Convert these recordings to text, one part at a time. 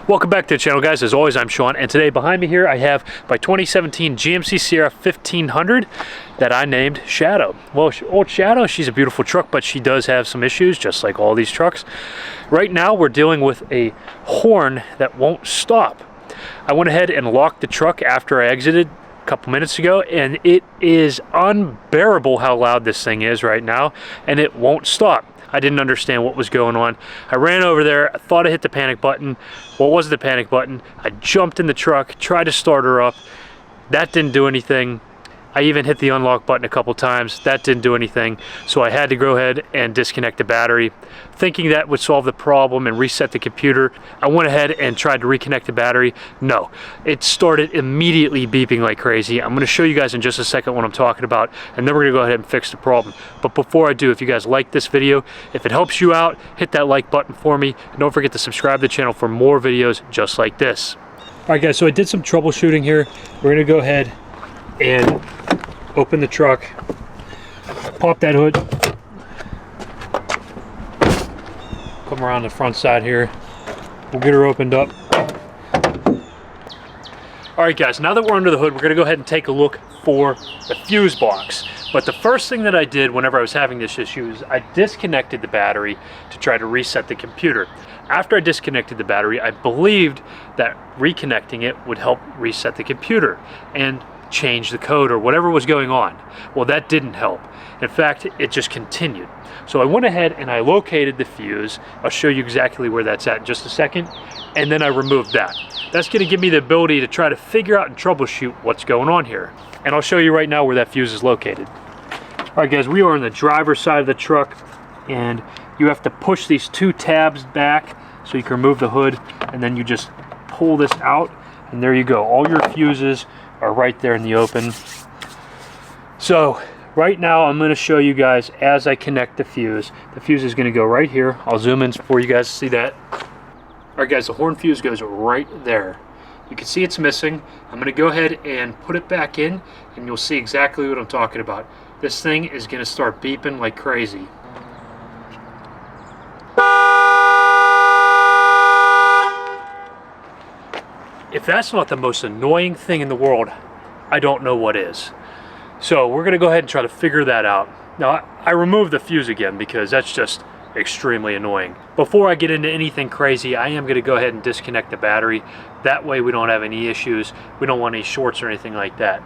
Welcome back to the channel, guys. As always, I'm Sean, and today behind me here I have my 2017 GMC Sierra 1500 that I named Shadow. Well, old Shadow, she's a beautiful truck, but she does have some issues, just like all these trucks. Right now, we're dealing with a horn that won't stop. I went ahead and locked the truck after I exited a couple minutes ago, and it is unbearable how loud this thing is right now, and it won't stop. I didn't understand what was going on. I ran over there, I thought I hit the panic button. Well, it wasn't the panic button. I jumped in the truck, tried to start her up. That didn't do anything. I even hit the unlock button a couple times. That didn't do anything. So I had to go ahead and disconnect the battery. Thinking that would solve the problem and reset the computer, I went ahead and tried to reconnect the battery. No, it started immediately beeping like crazy. I'm gonna show you guys in just a second what I'm talking about, and then we're gonna go ahead and fix the problem. But before I do, if you guys like this video, if it helps you out, hit that like button for me, and don't forget to subscribe to the channel for more videos just like this. All right, guys, so I did some troubleshooting here. We're gonna go ahead and open the truck, pop that hood, come around the front side here. We'll get her opened up. All right, guys, now that we're under the hood, we're gonna go ahead and take a look for the fuse box. But the first thing that I did whenever I was having this issue is I disconnected the battery to try to reset the computer. After I disconnected the battery, I believed that reconnecting it would help reset the computer and change the code or whatever was going on. Well, that didn't help. In fact, it just continued. So I went ahead and I located the fuse. I'll show you exactly where that's at in just a second. And then I removed that. That's gonna give me the ability to try to figure out and troubleshoot what's going on here. And I'll show you right now where that fuse is located. All right, guys, we are on the driver's side of the truck, and you have to push these two tabs back so you can remove the hood, and then you just pull this out, and there you go. All your fuses are right there in the open. So right now I'm going to show you guys as I connect the fuse. The fuse is going to go right here. I'll zoom in for you guys to see that. All right, guys, the horn fuse goes right there. You can see it's missing. I'm going to go ahead and put it back in, and you'll see exactly what I'm talking about. This thing is going to start beeping like crazy. If that's not the most annoying thing in the world, I don't know what is. So we're gonna go ahead and try to figure that out. Now, I removed the fuse again because that's just extremely annoying. Before I get into anything crazy, I am gonna go ahead and disconnect the battery. That way we don't have any issues. We don't want any shorts or anything like that.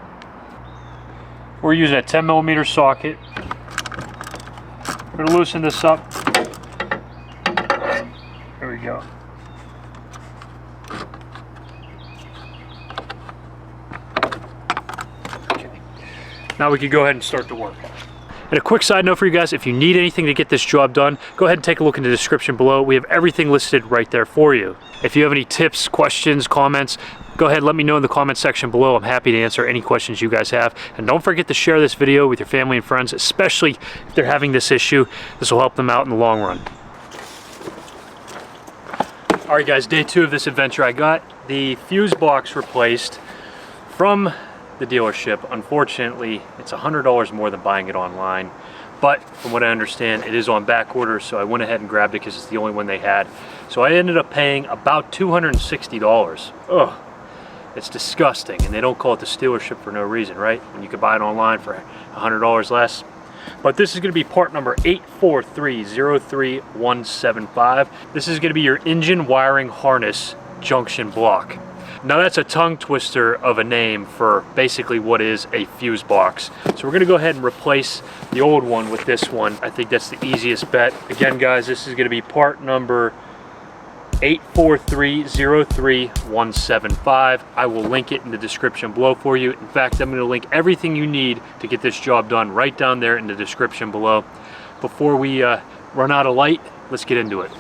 We're using a 10mm socket. We're gonna loosen this up. There we go. Now we can go ahead and start the work. And a quick side note for you guys, if you need anything to get this job done, go ahead and take a look in the description below. We have everything listed right there for you. If you have any tips, questions, comments, go ahead and let me know in the comment section below. I'm happy to answer any questions you guys have. And don't forget to share this video with your family and friends, especially if they're having this issue. This will help them out in the long run. All right, guys, day 2 of this adventure. I got the fuse box replaced from the dealership. Unfortunately, it's $100 more than buying it online, but from what I understand, it is on back order, so I went ahead and grabbed it because it's the only one they had. So I ended up paying about $260. Ugh, it's disgusting, and they don't call it the dealership for no reason, right? When you could buy it online for $100 less. But this is going to be part number 84303175. This is going to be your engine wiring harness junction block. Now that's a tongue twister of a name for basically what is a fuse box. So we're gonna go ahead and replace the old one with this one. I think that's the easiest bet. Again, guys, this is gonna be part number 84303175. I will link it in the description below for you. In fact, I'm gonna link everything you need to get this job done right down there in the description below. Before we run out of light, let's get into it.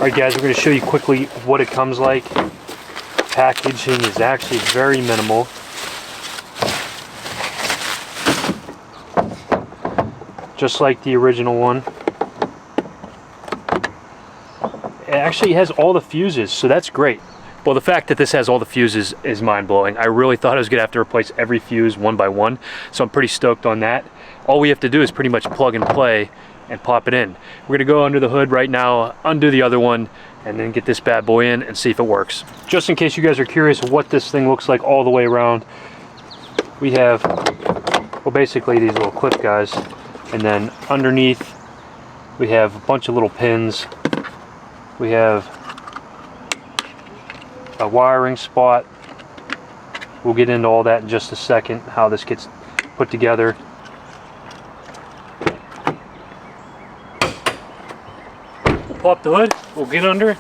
Alright guys, we're going to show you quickly what it comes like. Packaging is actually very minimal. just like the original one. It actually has all the fuses, so that's great. Well, the fact that this has all the fuses is mind-blowing. I really thought I was gonna have to replace every fuse one by one, so I'm pretty stoked on that. All we have to do is pretty much plug and play and pop it in. We're gonna go under the hood right now, undo the other one, and then get this bad boy in and see if it works. Just in case you guys are curious what this thing looks like all the way around, we have, well, basically these little clip guys, and then underneath we have a bunch of little pins. We have a wiring spot. We'll get into all that in just a second, how this gets put together. Pop the hood, we'll get under it,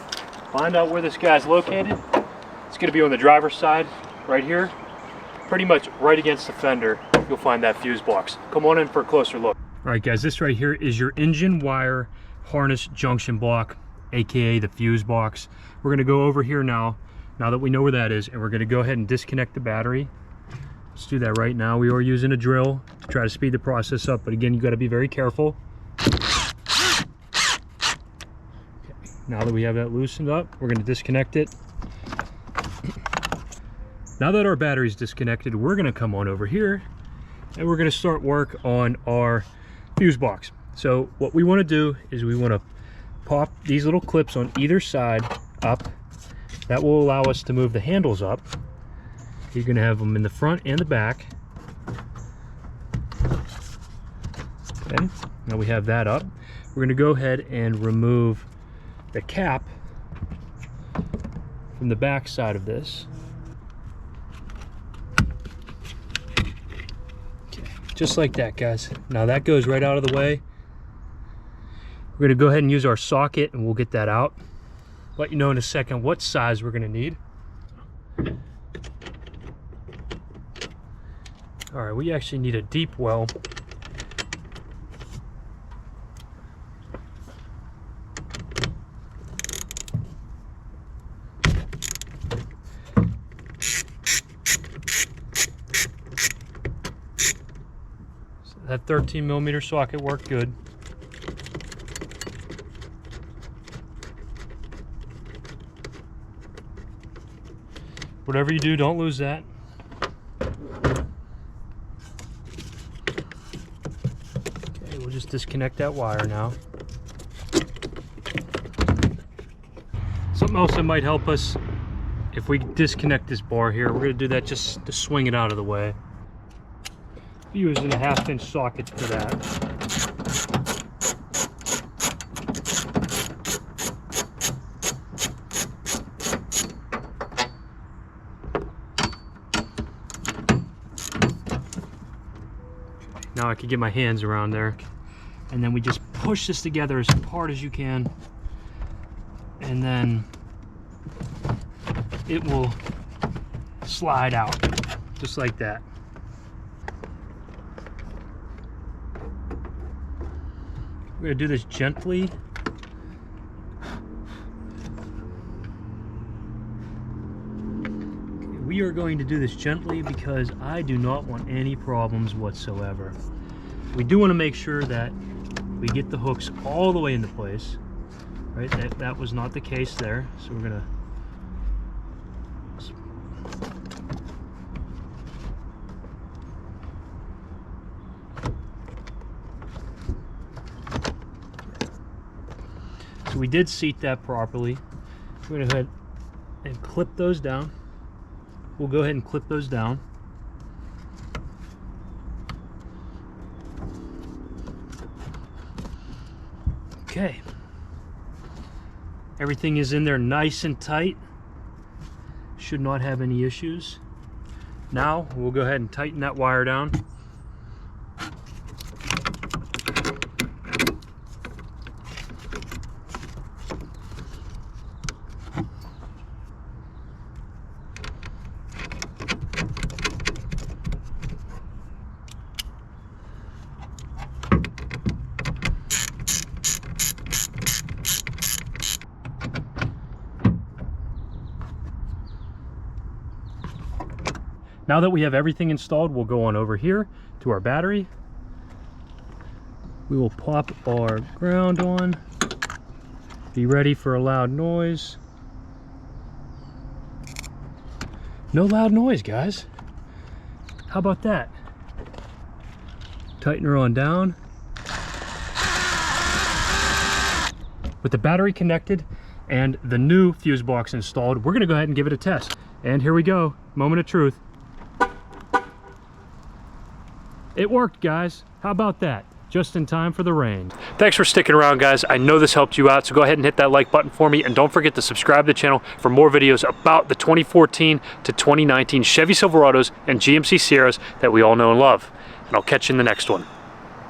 find out where this guy's located. It's going to be on the driver's side, right here. Pretty much right against the fender, you'll find that fuse box. Come on in for a closer look. All right guys, this right here is your engine wire harness junction block, aka the fuse box. We're going to go over here now that we know where that is, and we're going to go ahead and disconnect the battery. Let's do that right now. We are using a drill to try to speed the process up, but again, you got to be very careful. Now that we have that loosened up, we're going to disconnect it. Now that our battery's disconnected, we're going to come on over here and we're going to start work on our fuse box. So what we want to do is we want to pop these little clips on either side up. That will allow us to move the handles up. You're going to have them in the front and the back. Okay, now we have that up. We're going to go ahead and remove the cap from the back side of this. Okay, just like that, guys. Now that goes right out of the way. We're going to go ahead and use our socket and we'll get that out. Let you know in a second what size we're going to need. All right, we actually need a deep well. That 13mm socket worked good. Whatever you do, don't lose that. Okay, we'll just disconnect that wire now. Something else that might help us, if we disconnect this bar here, we're going to do that just to swing it out of the way. Using a 1/2-inch socket for that. Now I can get my hands around there, and then we just push this together as hard as you can, and then it will slide out just like that. We're going to do this gently. We are going to do this gently because I do not want any problems whatsoever. We do want to make sure that we get the hooks all the way into place. Right? That was not the case there. So we're going to So we did seat that properly. We're going to go ahead and clip those down. We'll go ahead and clip those down. Okay. Everything is in there nice and tight. Should not have any issues. Now we'll go ahead and tighten that wire down. Now that we have everything installed, we'll go on over here to our battery. We will pop our ground on. Be ready for a loud noise. No loud noise, guys. How about that? Tighten her on down. With the battery connected and the new fuse box installed, we're gonna go ahead and give it a test. And here we go, moment of truth. It worked, guys. How about that? Just in time for the rain. Thanks for sticking around, guys. I know this helped you out, so go ahead and hit that like button for me, and don't forget to subscribe to the channel for more videos about the 2014 to 2019 Chevy Silverados and GMC Sierras that we all know and love. And I'll catch you in the next one.